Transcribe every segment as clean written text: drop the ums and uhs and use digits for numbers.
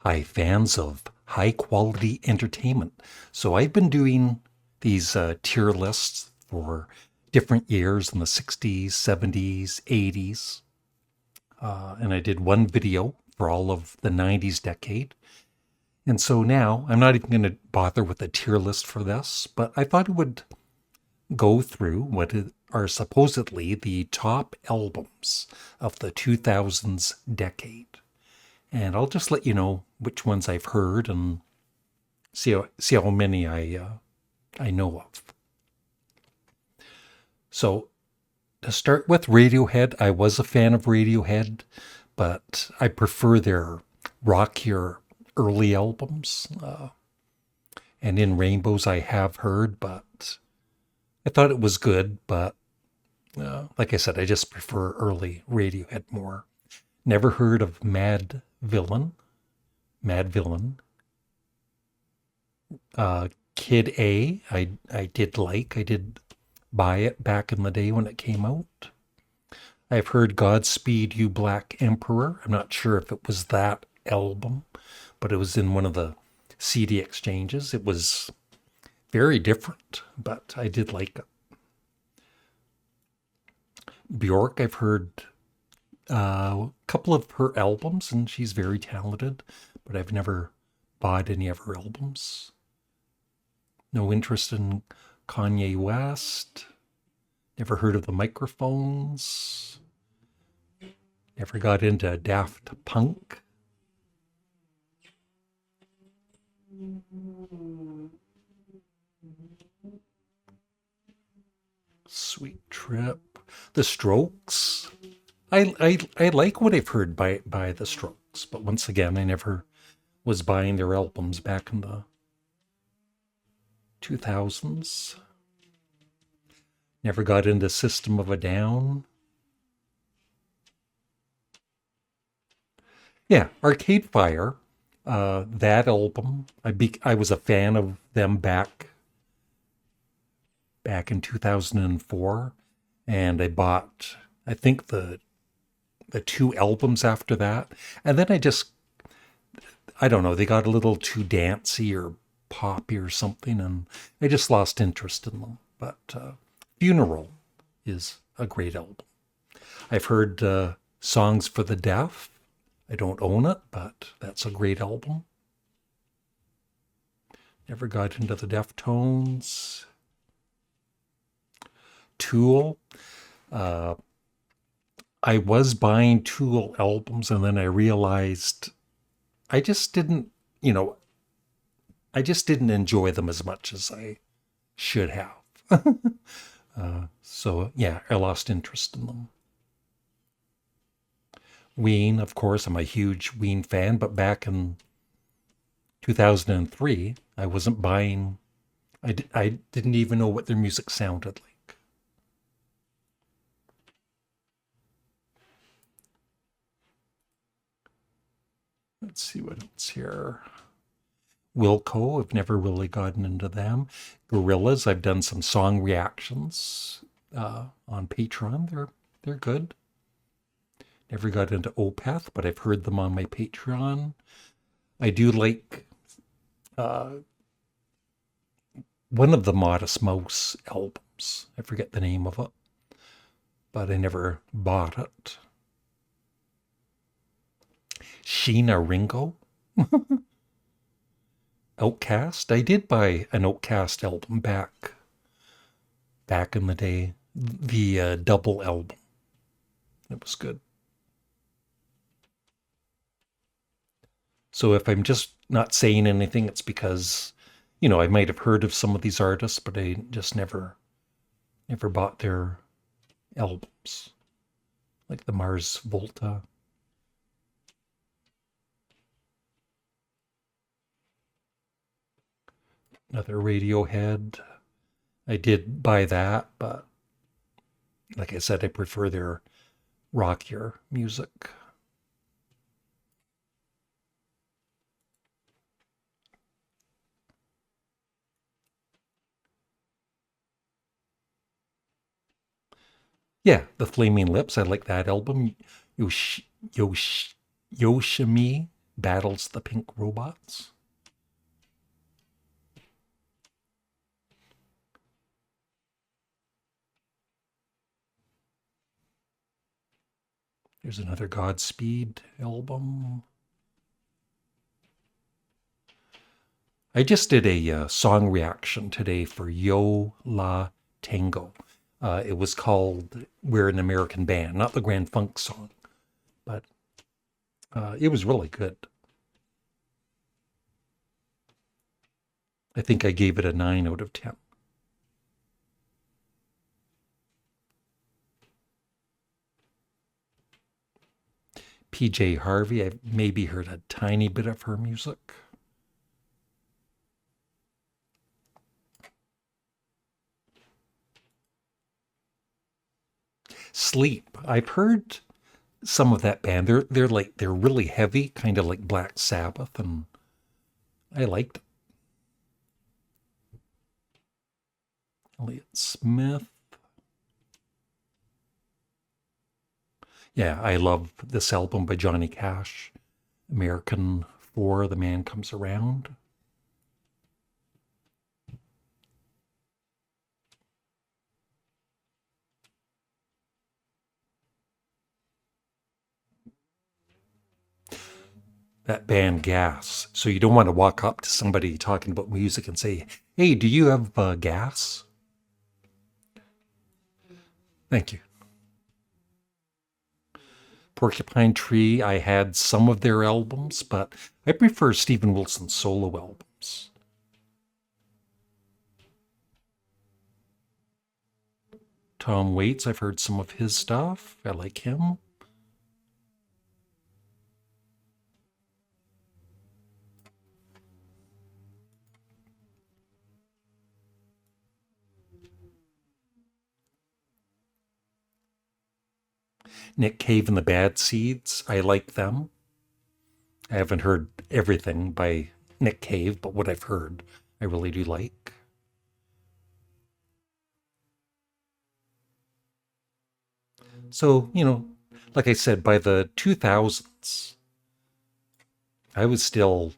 Hi, fans of high quality entertainment. So I've been doing these tier lists for different years in the 60s, 70s, 80s. And I did one video for all of the 90s decade. And so now I'm not even going to bother with a tier list for this, but I thought it would go through what are supposedly the top albums of the 2000s decade. And I'll just let you know which ones I've heard and see how many I know of. So to start with Radiohead, I was a fan of Radiohead, but I prefer their rockier early albums. And In Rainbows I have heard, but I thought it was good, but like I said, I just prefer early Radiohead more. Never heard of Mad Villain. Kid A, I did like. I did buy it back in the day when it came out. I've heard Godspeed You Black Emperor. I'm not sure if it was that album, but it was in one of the CD exchanges. It was very different, but I did like it. Bjork, I've heard a couple of her albums, and she's very talented, but I've never bought any of her albums. No interest in Kanye West. Never heard of the Microphones. Never got into Daft Punk. Sweet Trip. The Strokes. I like what I've heard by the Strokes, but once again, I never was buying their albums back in the 2000s. Never got into System of a Down. Yeah, Arcade Fire. That album, I was a fan of them back in 2004, and I bought I think the two albums after that, and then I don't know, they got a little too dancey or poppy or something, and I just lost interest in them. But Funeral is a great album. I've heard Songs for the Deaf. I don't own it, but that's a great album. Never got into the Deftones. Tool. I was buying Tool albums, and then I realized I just didn't, I just didn't enjoy them as much as I should have. So yeah, I lost interest in them. Ween, of course, I'm a huge Ween fan, but back in 2003, I wasn't buying, I didn't even know what their music sounded like. Let's see what else here. Wilco, I've never really gotten into them. Gorillas, I've done some song reactions on Patreon. They're good. Never got into Opeth, but I've heard them on my Patreon. I do like one of the Modest Mouse albums. I forget the name of it, but I never bought it. Sheena Ringo. Outcast. I did buy an Outcast album back in the day. The double album. It was good. So if I'm just not saying anything, it's because, I might have heard of some of these artists, but I just never bought their albums. Like the Mars Volta. Another Radiohead. I did buy that, but like I said, I prefer their rockier music. Yeah, the Flaming Lips. I like that album. Yosh, Yosh, Yoshimi Battles the Pink Robots. There's another Godspeed album. I just did a song reaction today for Yo La Tengo. It was called We're an American Band, not the Grand Funk song, but it was really good. I think I gave it a 9 out of 10. PJ Harvey, I've maybe heard a tiny bit of her music. Sleep. I've heard some of that band. They're really heavy, kind of like Black Sabbath, and I liked it. Elliott Smith. Yeah, I love this album by Johnny Cash. American 4, The Man Comes Around. That band Gas. So you don't want to walk up to somebody talking about music and say, hey, do you have gas? Thank you. Porcupine Tree, I had some of their albums, but I prefer Stephen Wilson's solo albums. Tom Waits, I've heard some of his stuff. I like him. Nick Cave and the Bad Seeds, I like them. I haven't heard everything by Nick Cave, but what I've heard, I really do like. So, like I said, by the 2000s, I was still,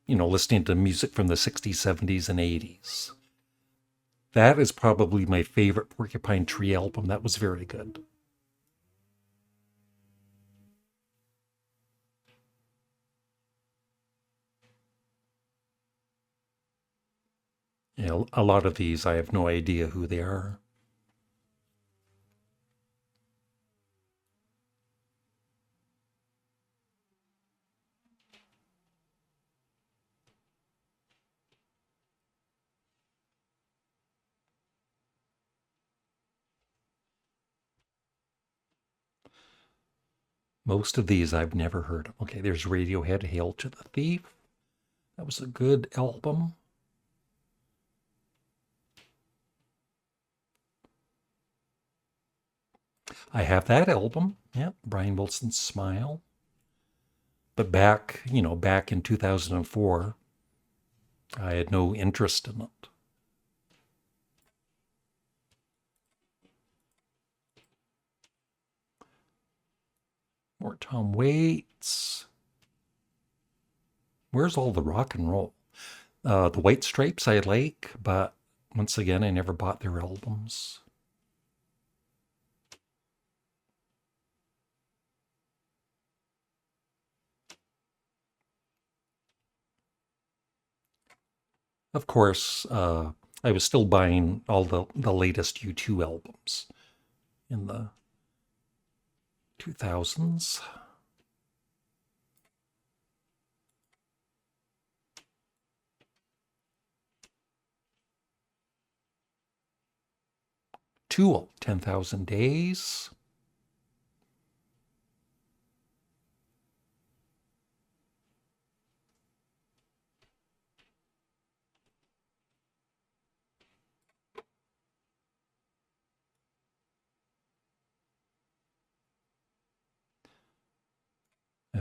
listening to music from the 60s, 70s, and 80s. That is probably my favorite Porcupine Tree album. That was very good. A lot of these, I have no idea who they are. Most of these I've never heard of. Okay, there's Radiohead, Hail to the Thief. That was a good album. I have that album. Yeah, Brian Wilson's Smile. But back in 2004, I had no interest in it. More Tom Waits. Where's all the rock and roll? The White Stripes I like, but once again, I never bought their albums. Of course, I was still buying all the latest U2 albums in the 2000s. Tool, 10,000 Days. I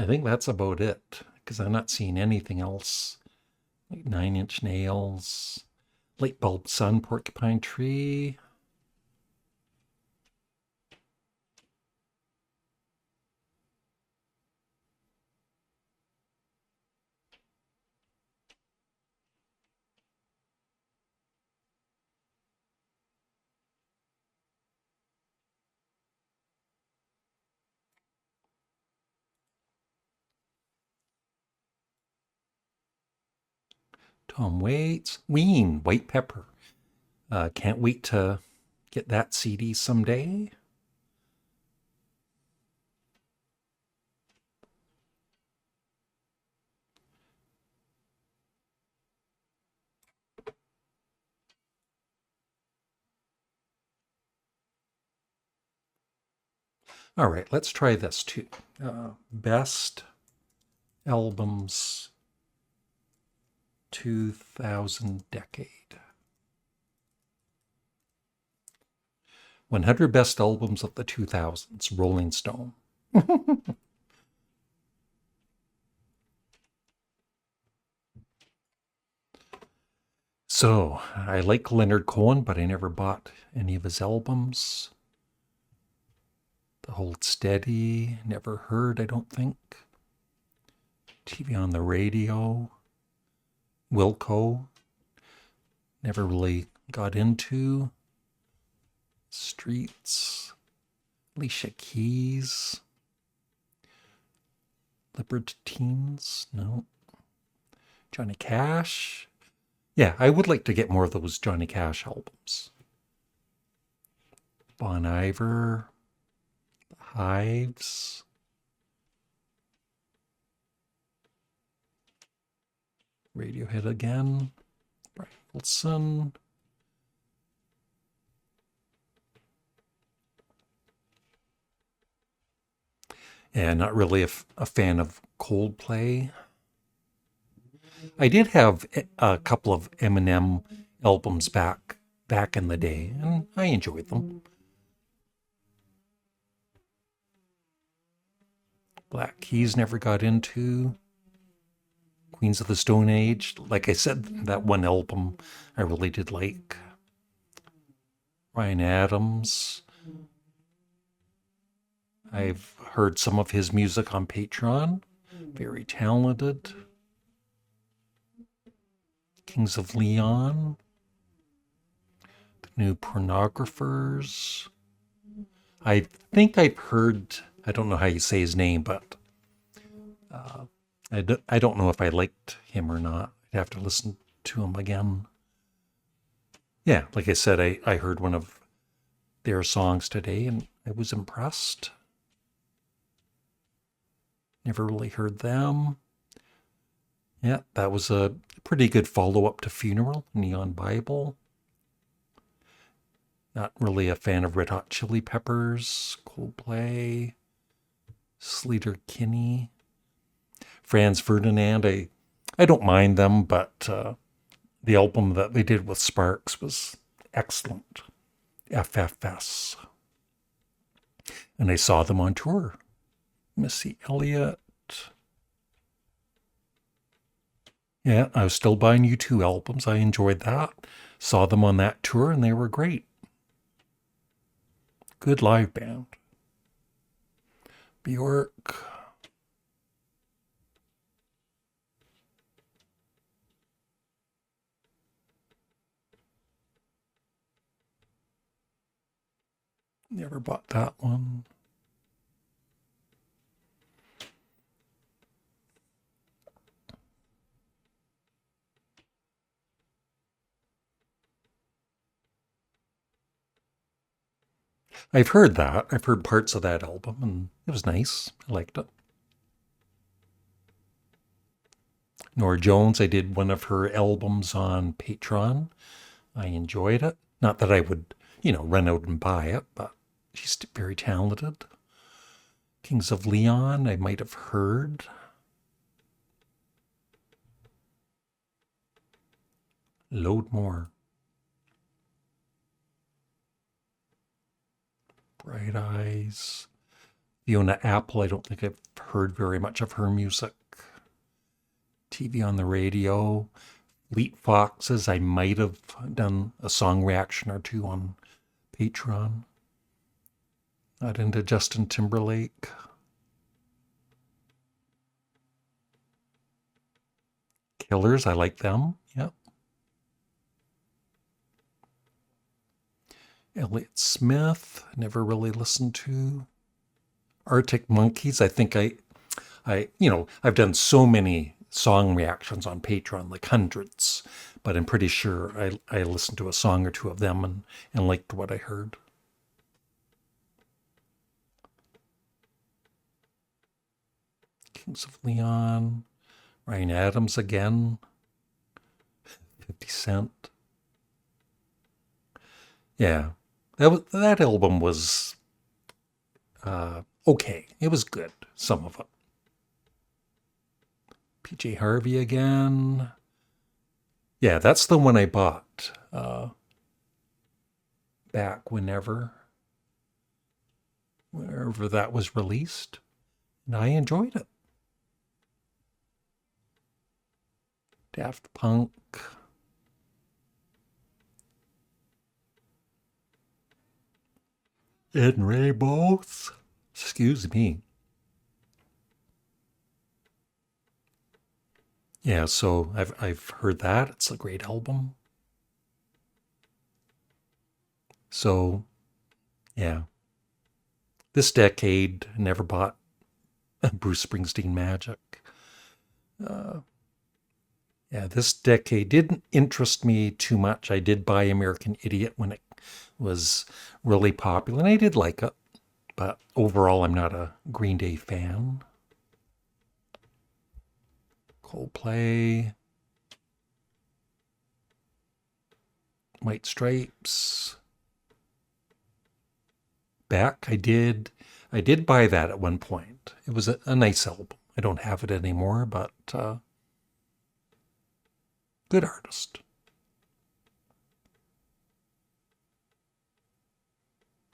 think that's about it because I'm not seeing anything else. Like Nine Inch Nails, Light Bulb Sun, Porcupine Tree. Tom Waits. Ween, White Pepper. Can't wait to get that CD someday. All right, let's try this too. Best albums 2000 decade. 100 best albums of the 2000s, Rolling Stone. So, I like Leonard Cohen, but I never bought any of his albums. The Hold Steady, never heard, I don't think. TV on the Radio. Wilco, never really got into. Streets. Alicia Keys. Libertines, no. Johnny Cash. Yeah, I would like to get more of those Johnny Cash albums. Bon Iver. The Hives. Radiohead again. Brian Wilson. And not really a fan of Coldplay. I did have a couple of Eminem albums back in the day, and I enjoyed them. Black Keys never got into. Queens of the Stone Age, like I said, that one album I really did like. Ryan Adams. I've heard some of his music on Patreon. Very talented. Kings of Leon. The New Pornographers. I think I've heard, I don't know how you say his name, but I don't know if I liked him or not. I'd have to listen to him again. Yeah, like I said, I heard one of their songs today and I was impressed. Never really heard them. Yeah, that was a pretty good follow-up to Funeral, Neon Bible. Not really a fan of Red Hot Chili Peppers, Coldplay, Sleater Kinney, Franz Ferdinand. I don't mind them, but the album that they did with Sparks was excellent. FFS. And I saw them on tour. Missy Elliott. Yeah, I was still buying U2 albums. I enjoyed that. Saw them on that tour and they were great. Good live band. Bjork. Never bought that one. I've heard that. I've heard parts of that album, and it was nice. I liked it. Nora Jones, I did one of her albums on Patreon. I enjoyed it. Not that I would, run out and buy it, but she's very talented. Kings of Leon, I might have heard. Load more. Bright Eyes. Fiona Apple, I don't think I've heard very much of her music. TV on the Radio. Fleet Foxes, I might have done a song reaction or two on Patreon. Not into Justin Timberlake. Killers, I like them. Yep. Elliott Smith, never really listened to. Arctic Monkeys, I think I've done so many song reactions on Patreon, like hundreds, but I'm pretty sure I listened to a song or two of them and liked what I heard. Kings of Leon, Ryan Adams again, 50 Cent. Yeah, that album was okay. It was good, some of it. PJ Harvey again. Yeah, that's the one I bought back whenever that was released. And I enjoyed it. Daft Punk. Ed and Ray both. Excuse me. Yeah, so I've heard that. It's a great album. So, yeah. This decade, never bought Bruce Springsteen Magic. Yeah, this decade didn't interest me too much. I did buy American Idiot when it was really popular, and I did like it. But overall, I'm not a Green Day fan. Coldplay. White Stripes. Beck, I did buy that at one point. It was a nice album. I don't have it anymore, but good artist.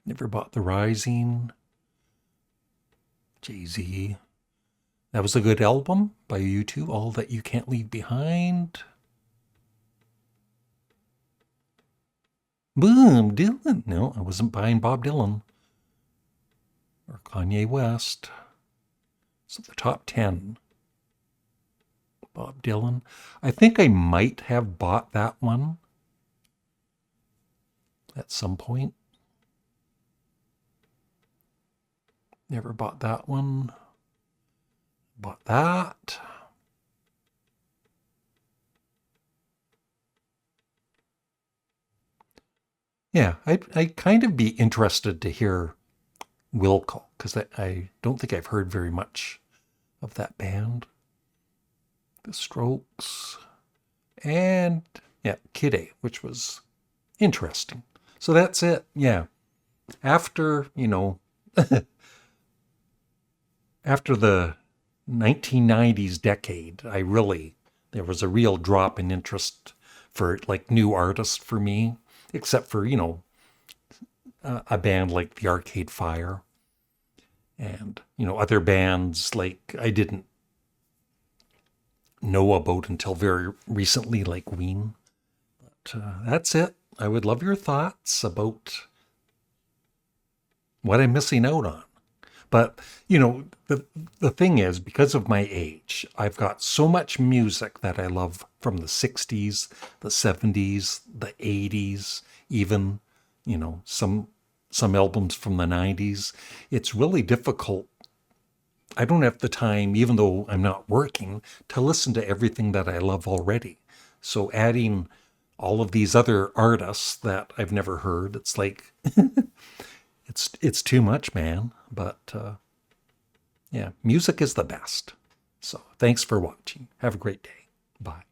Never bought The Rising. Jay-Z. That was a good album by U2, All That You Can't Leave Behind. Boom, Dylan. No, I wasn't buying Bob Dylan. Or Kanye West. So the top 10. Bob Dylan. I think I might have bought that one at some point. Never bought that one. Bought that. Yeah, I'd kind of be interested to hear Wilco, because I don't think I've heard very much of that band. The Strokes. And, yeah, Kid A, which was interesting. So that's it. Yeah. After, after the 1990s decade, there was a real drop in interest for like new artists for me, except for, a band like the Arcade Fire and, other bands like I didn't know about until very recently, like Ween. But that's it. I would love your thoughts about what I'm missing out on. But, the thing is, because of my age, I've got so much music that I love from the 60s, the 70s, the 80s, even, some albums from the 90s. It's really difficult. I don't have the time, even though I'm not working, to listen to everything that I love already. So adding all of these other artists that I've never heard, it's like it's too much, man. But yeah, music is the best. So thanks for watching. Have a great day. Bye.